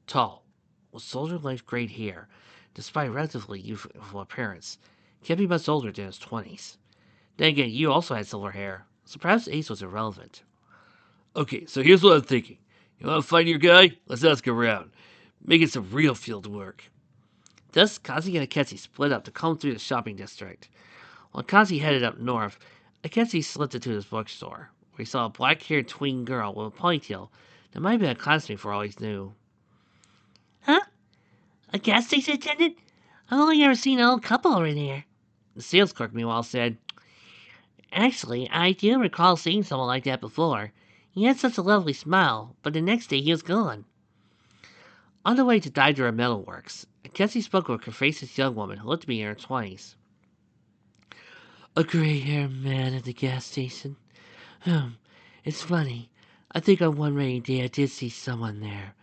Tall, with soldier-like gray hair, despite relatively youthful appearance. Can't be much older than his 20s. Then again, you also had silver hair, so perhaps age was irrelevant. Okay, so here's what I'm thinking. You want to find your guy? Let's ask around. Make it some real field work. Thus, Kazi and Akechi split up to comb through the shopping district. While Kazi headed up north, Akechi slipped into his bookstore, where he saw a black-haired tween girl with a ponytail that might have been a classmate for all he knew. Huh? A gas station attendant? I've only ever seen an old couple over there. The sales clerk, meanwhile, said, Actually, I do recall seeing someone like that before. He had such a lovely smile, but the next day he was gone. On the way to Daidara Metalworks, Akechi spoke with a capacious young woman who looked to be in her 20s. A gray-haired man at the gas station. It's funny. I think on one rainy day I did see someone there.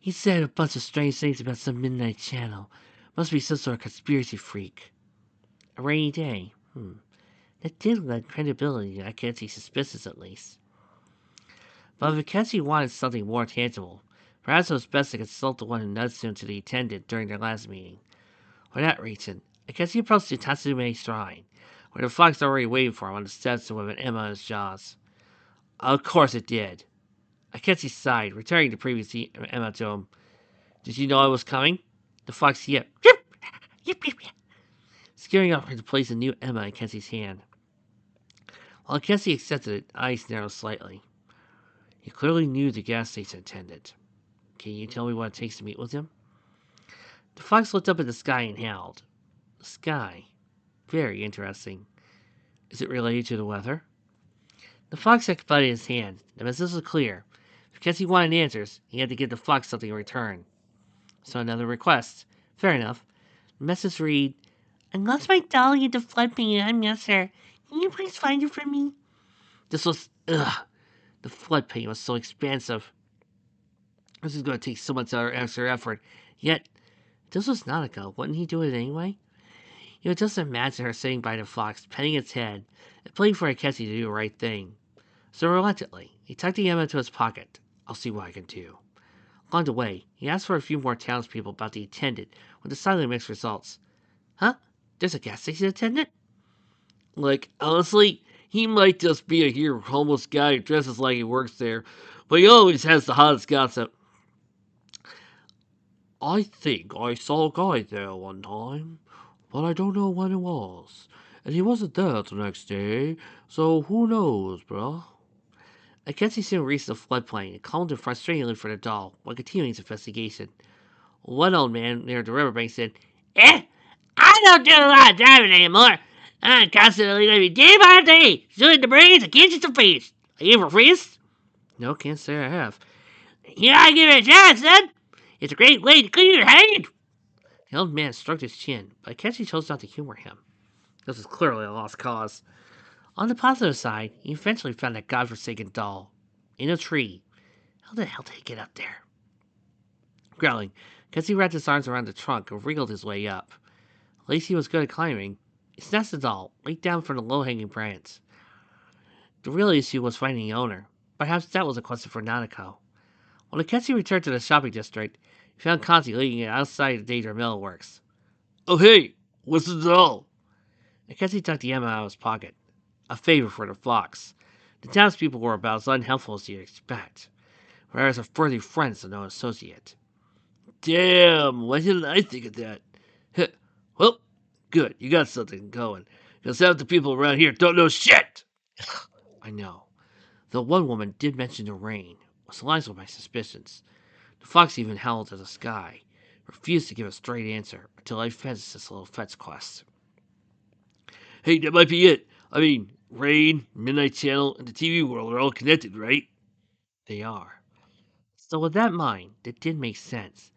He said a bunch of strange things about some midnight channel. Must be some sort of conspiracy freak. A rainy day. That did lend credibility to Akechi's suspicions, at least. But if Akechi wanted something more tangible, perhaps it was best to consult the one who nudged him to the attendant during their last meeting. For that reason, Akechi approached the Tatsume Shrine, where the fox was already waiting for him on the steps with an Emma in his jaws. Of course it did. Akechi sighed, returning the previous Emma to him. Did you know I was coming? The fox yipped. Yip, yip, yip, yip, scaring up her to place a new Emma in Akechi's hand. While Akechi accepted it, eyes narrowed slightly. He clearly knew the gas station attendant. Can you tell me what it takes to meet with him? The fox looked up at the sky and howled. Sky. Very interesting. Is it related to the weather? The fox extended his hand. The message was clear. Because he wanted answers, he had to give the fox something in return. So another request. Fair enough. The message read, I lost my dolly in the floodplain and I miss her. Can you please find her for me? This was, ugh. The floodplain was so expansive. This is going to take so much extra effort. Yet, this was Nautico. Wouldn't he do it anyway? You would just imagine her sitting by the fox, petting its head, and pleading for Akechi to do the right thing. So reluctantly, he tucked the ammo into his pocket. I'll see what I can do. Along the way, he asked for a few more townspeople about the attendant, with decidedly mixed results. Huh? There's a gas station attendant? Like, honestly, he might just be a here homeless guy who dresses like he works there, but he always has the hottest gossip. I think I saw a guy there one time, but I don't know when it was. And he wasn't there the next day, so who knows, bruh? Akechi soon reached the floodplain and called him frustratingly for the doll, while continuing his investigation. One old man near the riverbank said, I don't do a lot of driving anymore. I'm constantly leaving day by day, shooting the brains and catching some fish. Are you ever freeze? No, can't say I have. You gotta give it a chance, then. It's a great way to clear your head. The old man stroked his chin, but Akechi chose not to humor him. This was clearly a lost cause. On the positive side, he eventually found that godforsaken doll. In a tree. How the hell did he get up there? Growling, Akechi wrapped his arms around the trunk and wriggled his way up. At least he was good at climbing. He snatched the doll, leaped down from the low-hanging branch. The real issue was finding the owner. Perhaps that was a question for Nanako. When Akechi returned to the shopping district, he found Kanji leading it outside the Danger Mill Works. Oh, hey, what's the doll? Akechi took the ammo out of his pocket. A favor for the fox. The townspeople were about as unhelpful as you'd expect, whereas a furry friend's a known associate. Damn, why didn't I think of that? Heh, well, good, you got something going. Because half the people around here don't know shit! I know. Though one woman did mention the rain, which aligns with my suspicions. The fox even howled at the sky, refused to give a straight answer until I finished this little fetch quest. Hey, that might be it. I mean, Rain, Midnight Channel, and the TV world are all connected, right? They are. So with that in mind, it did make sense.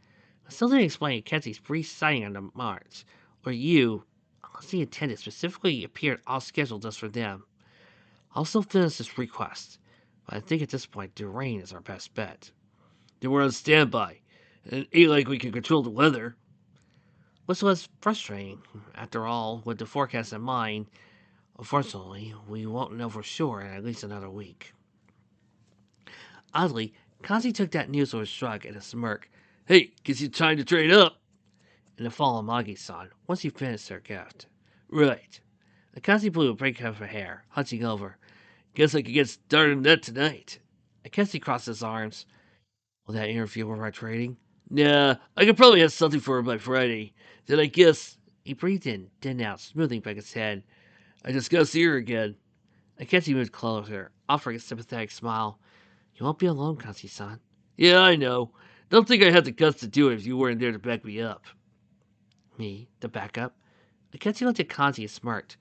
I still didn't explain Kenzie's brief sighting on the march, or you, unless the attendant specifically appeared all scheduled just for them. I'll still finish this request, but I think at this point, Durain is our best bet. Then we're on standby. And it ain't like we can control the weather. Which was frustrating. After all, with the forecast in mind, unfortunately, we won't know for sure in at least another week. Oddly, Kazi took that news with a shrug and a smirk. Hey, gives you time to train up. And the fall of Magi-san, once you finish their gift. Right. Akazi blew a break of her hair, hunching over. Guess I could get started on that tonight. Akazi crossed his arms. Will that interfere with our trading? Nah, I could probably have something for her by Friday. Then I guess He breathed in, then out, smoothing back his head. I just gotta see her again. Akazi moved closer, offering a sympathetic smile. You won't be alone, Kanji-san. Yeah, I know. Don't think I had the guts to do it if you weren't there to back me up. Me, the backup? Akazi looked at Kanji and smirked.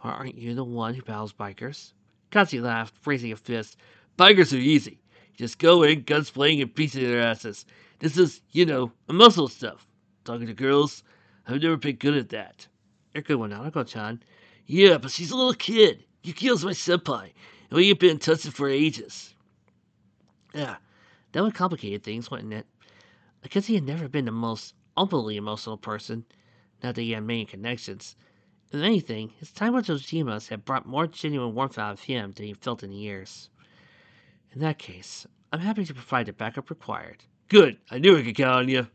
Well, aren't you the one who battles bikers? Kanji laughed, raising a fist. Bikers are easy. Just go in, guns playing, and beating their asses. This is, a muscle stuff. Talking to girls, I've never been good at that. You're a good one, Nanako-chan. Yeah, but she's a little kid. Yukio's my senpai, and we ain't been in touch for ages. Yeah, that would complicate things, wouldn't it? Akazi had never been the most openly emotional person, not that he had many connections. If anything, his time with Ojima's had brought more genuine warmth out of him than he felt in years. In that case, I'm happy to provide the backup required. Good, I knew I could count on you.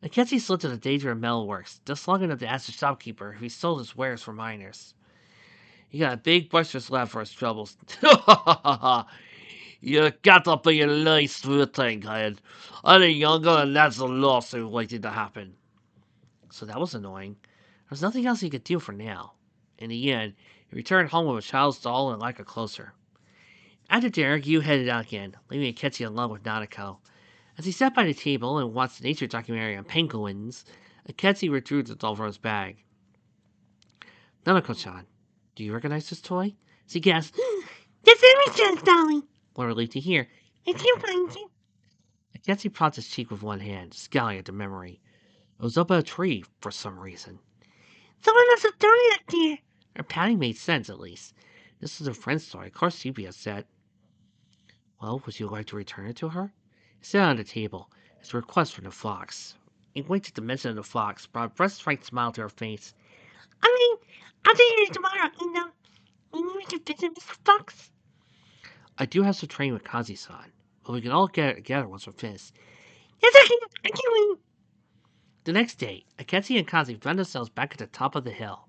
Akechi slipped to the Danger of Metalworks, just long enough to ask the shopkeeper if he sold his wares for miners. He got a big boisterous laugh for his troubles. You gotta be a nice thing, kid. I'm younger and that's a lawsuit waiting to happen. So that was annoying. There was nothing else he could do for now. In the end, he returned home with a child's doll and like a closer. After dinner, Yu headed out again, leaving Akechi alone with Nanako. As he sat by the table and watched the nature documentary on penguins, Akechi withdrew the doll from his bag. Nanako-chan, do you recognize this toy? She gasped. That's Amy-chan's dolly. What a relief to hear. It's you, Kanji. Akechi propped his cheek with one hand, scowling at the memory. It was up a tree for some reason. Someone must have thrown it up there. Her pouting made sense, at least. This was a friend's toy. Of course she'd be upset. Well, would you like to return it to her? He sat on the table. It's a request from the fox. He winked at the mention of the fox, brought a breast-right smile to her face. I mean, I'll see you tomorrow, maybe we can visit Mr. Fox. I do have some training with Kazi-san, but we can all get together once we're finished. Yes, I can wait. The next day, Akechi and Kazi found themselves back at the top of the hill.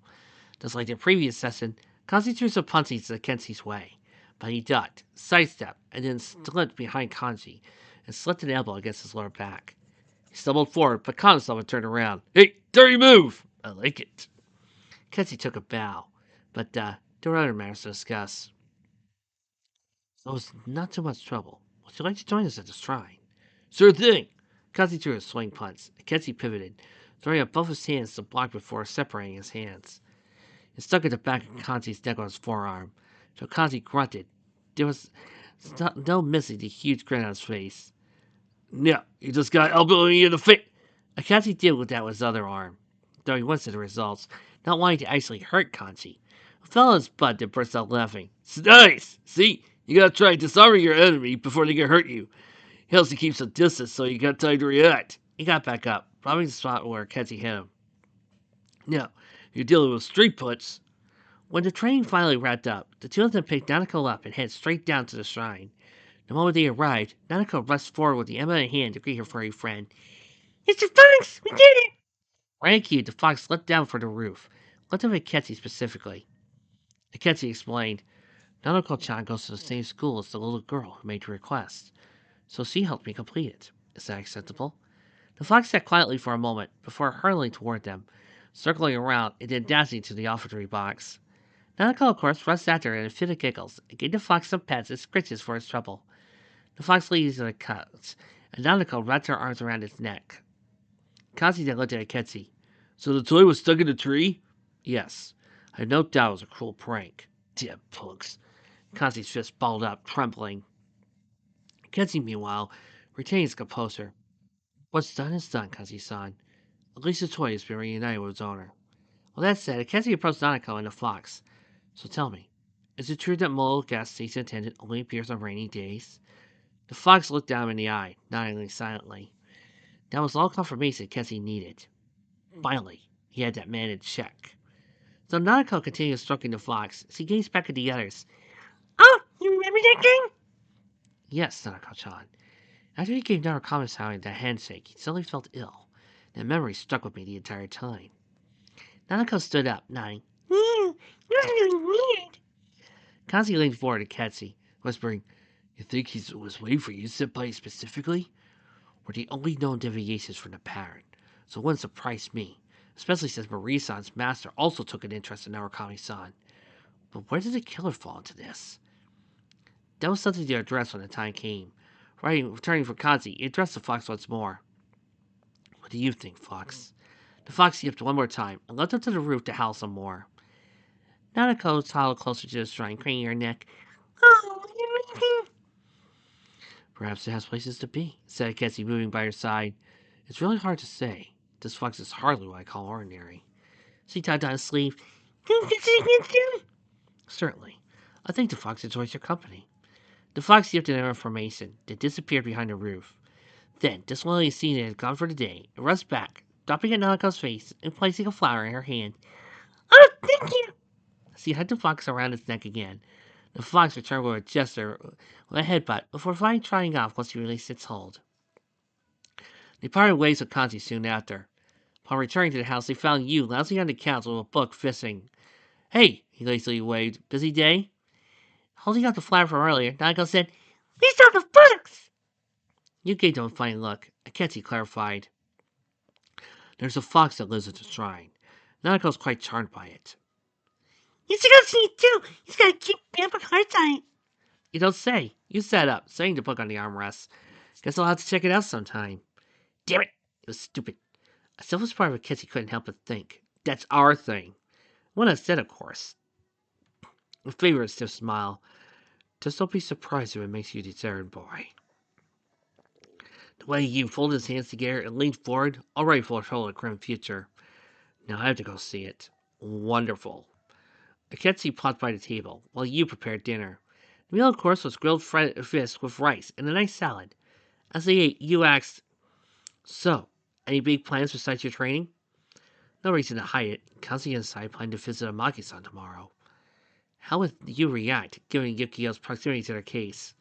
Just like the previous session, Kazi threw some punches Akechi's way, but he ducked, sidestepped, and then slipped behind Kanji and slipped an elbow against his lower back. He stumbled forward, but caught himself and turned around. Hey, dirty move! I like it. Akechi took a bow, but there were other matters to discuss. So it was not too much trouble. Would you like to join us at the shrine? Sure thing! Kazi threw a swing punch. Akechi pivoted, throwing up both his hands to block before separating his hands. It stuck at the back of Kanji's neck on his forearm. So Kanji grunted. There was no missing the huge grin on his face. No, you just got elbowing me in the face. Akechi did with that with his other arm, though he winced at the results, not wanting to actually hurt Kanji, who fell on his butt and burst out laughing. It's nice! See, you gotta try disarming your enemy before they can hurt you. He also keeps a distance so you got time to react. He got back up, robbing the spot where Akechi hit him. Now, you're dealing with street punch. When the train finally wrapped up, the two of them picked Nanako up and headed straight down to the shrine. The moment they arrived, Nanako rushed forward with the emma in hand to greet her furry friend. Mr. Fox, we did it! Right on cue, the fox slipped down from the roof, looking at Akechi specifically. Akechi explained, Nanako-chan goes to the same school as the little girl who made the request, so she helped me complete it. Is that acceptable? The fox sat quietly for a moment before hurtling toward them, circling around and then dashing to the offertory box. Nanako, of course, rushed after her in a fit of giggles and gave the fox some pats and scritches for his trouble. The fox leads to the couch, and Nanako wrapped her arms around his neck. Kazi then looked at Akechi. So the toy was stuck in a tree? Yes, I have no doubt it was a cruel prank. Damn punks. Kazi's fist balled up, trembling. Akechi, meanwhile, retained his composure. What's done is done, Kazi-san. At least the toy has been reunited with its owner. Well, that said, Akechi approached Nanako and the fox. So tell me, is it true that Mole gas station attendant only appears on rainy days? The fox looked down him in the eye, nodding silently. That was all confirmation Akechi needed. Finally, he had that man in check. So Nanako continued stroking the fox as he gazed back at the others. Oh, you remember that game? Yes, Nanako-chan. After he gave Narukami-san that handshake, he suddenly felt ill. That memory stuck with me the entire time. Nanako stood up, nodding. You're really weird. Kazi leaned forward to Akechi, whispering, You think he was waiting for you to sit by specifically? We're the only known deviations from the pattern, so it wouldn't surprise me, especially since Marie-san's master also took an interest in Narukami-san. But where did the killer fall into this? That was something to address when the time came. Returning from Kazi, he addressed the fox once more. What do you think, Fox? The fox yipped one more time and left up to the roof to howl some more. Nanako toddled closer to the shrine, craning her neck. Oh, perhaps it has places to be, said Akechi, moving by her side. It's really hard to say. This fox is hardly what I call ordinary. She tied down his sleeve. Can you visit again soon? Certainly. I think the fox enjoys your company. The fox yipped in her information, then disappeared behind the roof. Then, dismally seeing it had gone for the day, it rushed back, dropping at Nanako's face and placing a flower in her hand. Oh, thank you! She had the fox around its neck again. The fox returned with a gesture with a headbutt before finally trying off once he released its hold. They parted ways with Kanji soon after. Upon returning to the house, they found Yu lounging on the couch with a book, fishing. Hey, he lazily waved. Busy day? Holding out the flower from earlier, Nanako said, We saw the fox! Yu gave them a funny look. Akechi clarified. There's a fox that lives at the shrine. Nanako's quite charmed by it. You should go see it too. He's got a cute bamboo heart on it. You don't say. You sat up, setting the book on the armrest. Guess I'll have to check it out sometime. Damn it! It was stupid. A selfish part of Akechi couldn't help but think. That's our thing. One instead, of course. A favorite stiff smile. Just don't be surprised if it makes you the errand boy. The way he folded his hands together and leaned forward, already foretold a grim future. Now I have to go see it. Wonderful. Akechi popped by the table, while you prepared dinner. The meal, of course, was grilled fish with rice and a nice salad. As they ate, you asked, "So, any big plans besides your training?" No reason to hide it. Kazi and I plan to visit Amaki-san tomorrow. How would you react, given Yukio's proximity to their case?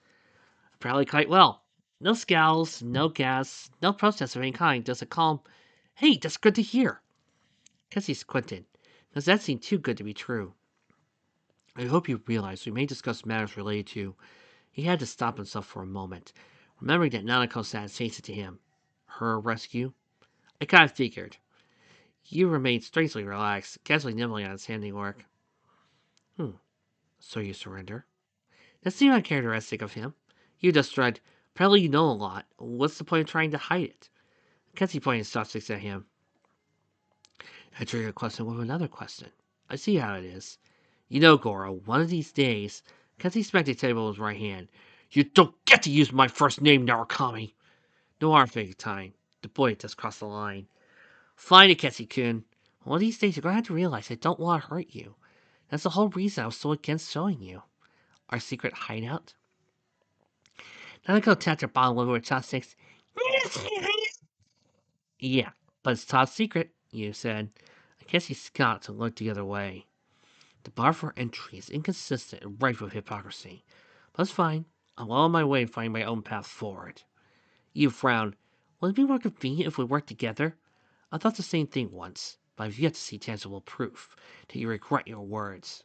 Probably quite well. No scowls, no gas, no protests of any kind, just a calm, "Hey, that's good to hear." Kazi squinted, because that seemed too good to be true. "I hope you realize we may discuss matters related to..." He had to stop himself for a moment, remembering that Nanako sat facing to him. Her rescue? I kind of figured. You remained strangely relaxed, casually nibbling on his handiwork. So you surrender? That seemed uncharacteristic of him. You just read, "Probably you know a lot. What's the point of trying to hide it?" Kenzie pointed chopsticks at him. Answering a question with another question. I see how it is. You know, Goro, one of these days... Kenzie smacked the table with his right hand. "You don't get to use my first name, Narukami!" No arm fake time. The boy just crossed the line. "Fine, Akechi-kun. One of these days you're going to have to realize I don't want to hurt you. That's the whole reason I was so against showing you our secret hideout." Nanako tapped her bottom lip with chopsticks. "Yeah, but it's top secret," you said. Akechi scoffed and looked the other way. The bar for entry is inconsistent and rife with hypocrisy. But it's fine. I'm well on my way to finding my own path forward. You frowned. "Would it be more convenient if we worked together?" I thought the same thing once, but I've yet to see tangible proof that you regret your words.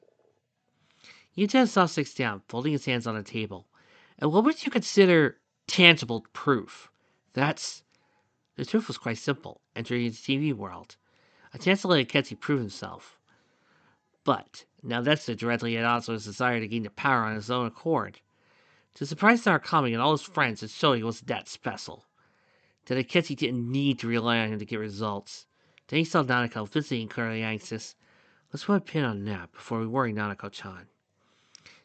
Yuta saw six down, folding his hands on the table. "And what would you consider tangible proof?" That's... The truth was quite simple. Entering the TV world. A chance to let Akechi prove himself. But, now that's directly at odds with his desire to gain the power on his own accord. To surprise Narukami and all his friends and show he was that special. That Akechi didn't need to rely on him to get results. Then he saw Nanako visiting clearly anxious. Let's put a pin on that before we worry Nanako-chan.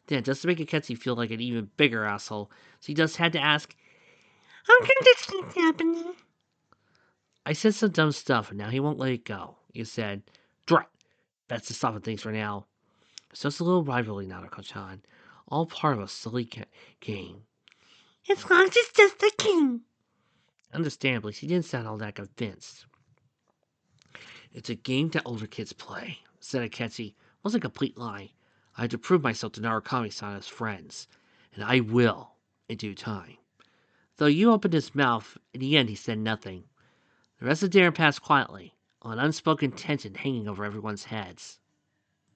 Then, just to make Akechi feel like an even bigger asshole, so he just had to ask, "How come this keeps happening?" I said some dumb stuff and now he won't let it go. You said, "Drat, that's the stop of things for now. It's just a little rivalry, Nanako-chan. All part of a silly game." "As long as it's just a game." Understandably, she didn't sound all that convinced. "It's a game that older kids play," said Akechi. It wasn't a complete lie. "I had to prove myself to Narukami-san and his friends. And I will, in due time." Though you opened his mouth, in the end he said nothing. The rest of the dinner passed quietly, an unspoken tension hanging over everyone's heads.